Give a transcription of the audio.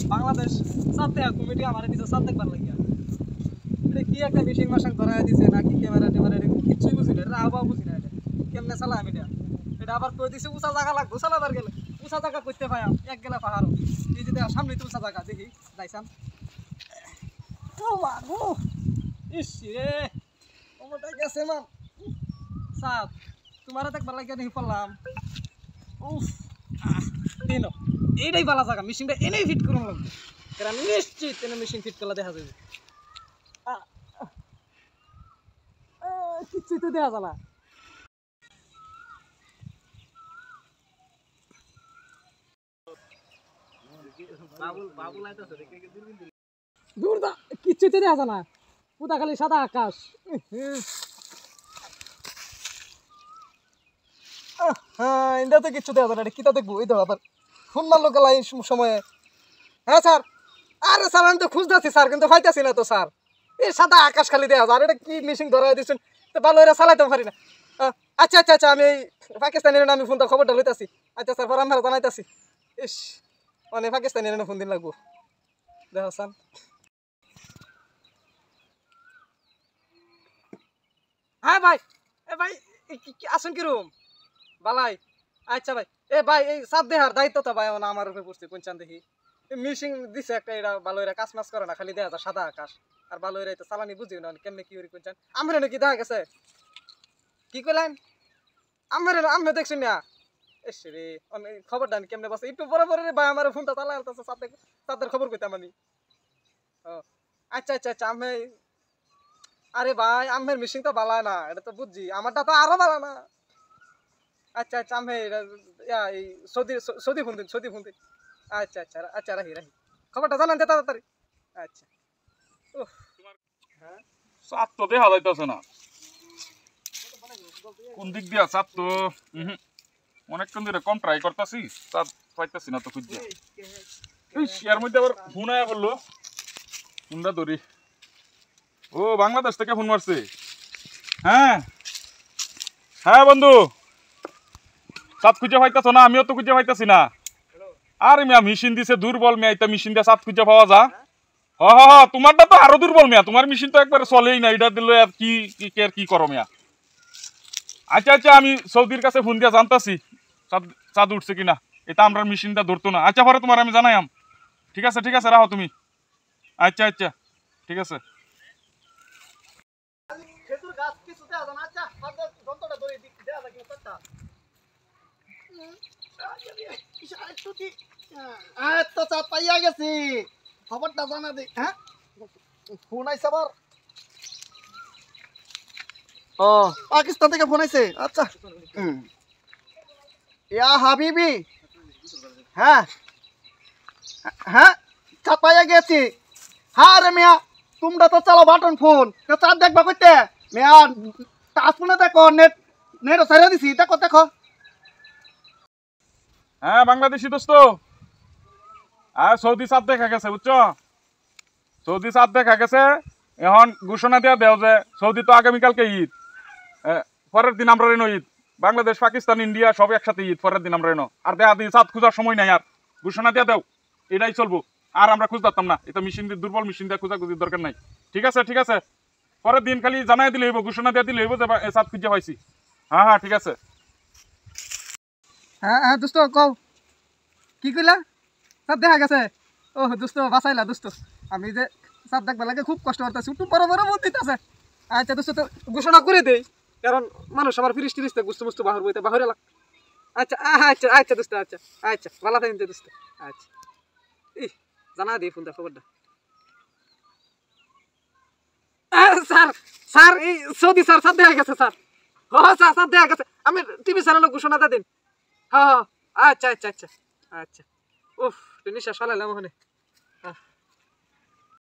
বাংলাদেশ সাথে কমিটি আমারে দিছে সাথে দেখবার লাগিয়া এটা কি একটা মিশিং মাশাং ধরায় দিছে নাকি ক্যামেরা ট্যামেরা কিছুই বুঝি না এটা আবার বুঝি না এটা কেমনে চালা আমি এটা আবার কই দিছে উঁচা জায়গা লাগবো চালাবার গেলে উঁচা জায়গা করতে পাইম এক গেলে পাহাড় এই যে সামনে তো উঁচা জায়গা দেখি যাইছাম ও মাগো ইস রে ওটা গেছে মান সাত তোমারে দেখবার লাগিয়া দেখি পড়লাম উফ দিনো এইটাই ভালো জায়গা মেশিনটা এনেই ফিট করুন লাগবে কারণ নিশ্চিত এনে মেশিন ফিট করলে দেখা যাবে কিছুই তো দেখা যায় না দূর দা কিছুই তো দেখা যায় না পুতা খালি সাদা আকাশ হ্যাঁ এটা তো কিচ্ছু দেখা যায় না কিতা দেখবো এই তো আবার ফোন মারলো গেলা এই সময়ে হ্যাঁ স্যার আরে স্যার আমি তো খুঁজতেছি স্যার কিন্তু পাইতেছি না তো স্যার এই সাদা আকাশ খালি দেখা যায় আর এটা কি মেশিন ধরা দিচ্ছেন তো ভালো এরা চালাইতে পারি না আচ্ছা আচ্ছা আচ্ছা আমি এই পাকিস্তানের আমি ফোনটা খবরটা লইতাছি আচ্ছা স্যার পর আমরা জানাইতাছি ইস মানে পাকিস্তানের ফোন দিন লাগবো দেখো স্যার হ্যাঁ ভাই এ ভাই আসুন কিরম বালাই আচ্ছা ভাই এ ভাই এই সাত দেহার দায়িত্ব তো ভাই আমার উপরে পড়ছে কোন চান দেখি মিশিং দিছে একটা এটা ভালো এরা কাজ মাছ করে না খালি দেখা যায় সাদা আকাশ আর ভালো এরা তো চালানি বুঝিও না কেমনে কি করি কোন চান আমার নাকি দেখা গেছে কি কইলেন আমি দেখছি না এস রে খবর ডান কেমনে বসে একটু পরে পরে ভাই আমার ফোনটা চালাই আলতাছে সাথে খবর কইতাম আমি ও আচ্ছা আচ্ছা আচ্ছা আমি আরে ভাই আমের মেশিন তো বালা না এটা তো বুঝছি আমারটা তো আরো বালা না আচ্ছা আচ্ছা আমি এই সৌদি ফোন দিন আচ্ছা আচ্ছা আচ্ছা রাহি খবরটা জানান দে তাড়াতাড়ি আচ্ছা হ্যাঁ চাপ তো দেখা যাইতেছে না কোন দিক দিয়া চাপ তো অনেকক্ষণ ধরে কম ট্রাই করতেছি চাপ পাইতেছি না তো খুঁজছি এর মধ্যে আবার ফোন আয়া বললো ফোনটা ধরি ও বাংলাদেশ থেকে ফোন মারছে হ্যাঁ হ্যাঁ বন্ধু চাপ খুঁজে পাইতেছ না আমিও তো খুঁজে পাইতেছি না আরে মিয়া মেশিন দিছে দুর্বল মিয়া এটা মেশিন দিয়ে চাপ খুঁজে পাওয়া যা তোমারটা তো আরো দুর্বল মিয়া তোমার মেশিন তো একবারে চলেই না এটা দিলে কি করো মিয়া আচ্ছা আচ্ছা আমি সৌদির কাছে ফোন দিয়ে জানতাছি চাঁদ উঠছে কিনা এটা আমরা মেশিনটা ধরতো না আচ্ছা পরে তোমার আমি জানাইম ঠিক আছে রাখো তুমি আচ্ছা আচ্ছা ঠিক আছে তো চাপ পাইয়া গেছি খবরটা জানা দি হ্যাঁ ফোন আইছে আবার ও পাকিস্তান থেকে ফোন আইছে আচ্ছা ইয়া হাবিবি হ্যাঁ হ্যাঁ চাপ পাইয়া গেছি হ্যাঁ রে মিয়া তোমরা তো চালো বাটন ফোন চাপ দেখবা কইতে মিয়া টাচ ফোনে দেখো নেট সারিয়ে দিছি দেখো হ্যাঁ বাংলাদেশি দোস্ত আর সৌদি চাঁদ দেখা গেছে বুঝছো সৌদি চাঁদ দেখা গেছে এখন ঘোষণা দিয়া দেও যে সৌদি তো আগামীকালকে ঈদ পরের দিন আমরা রেনো ঈদ বাংলাদেশ পাকিস্তান ইন্ডিয়া সব একসাথে ঈদ পরের দিন আমরা রেনো আর দেখা দিন চাঁদ খোঁজার সময় নাই আর ঘোষণা দিয়া দেও এটাই চলবো আর আমরা খুঁজ পারতাম না এটা মেশিন দিয়ে দুর্বল মেশিন দিয়ে খোঁজাখুঁজির দরকার নাই ঠিক আছে পরের দিন খালি জানাই দিলে হইব ঘোষণা দিয়া দিলে হইব যে চাঁদ খুঁজে পাইছি হ্যাঁ ঠিক আছে হ্যাঁ দোস্ত কও কি কইলা সাপ দেখা গেছে ও দোস্ত বাঁচাইলা দোস্ত আমি যে সাপ দেখবা লাগে খুব কষ্ট করতেছি একটু বড় মন দিতেছে আচ্ছা দোস্ত তো ঘোষণা করে দেই কারণ মানুষ আমার ফিরিস টিরিস বুঝতে বাহর বইতে বাহরে লাগ আচ্ছা আচ্ছা আচ্ছা দোস্ত আচ্ছা ভালো থাকেন দোস্ত আচ্ছা ই জানা দিই ফোনটা খবরটা স্যার এই সৌদি স্যার দেখা গেছে স্যার স্যার দেখা গেছে আমি টিভি চ্যানেলে ঘোষণা দিন হ্যাঁ আচ্ছা উফ নিশ্বাস ফেলাইলাম ওখানে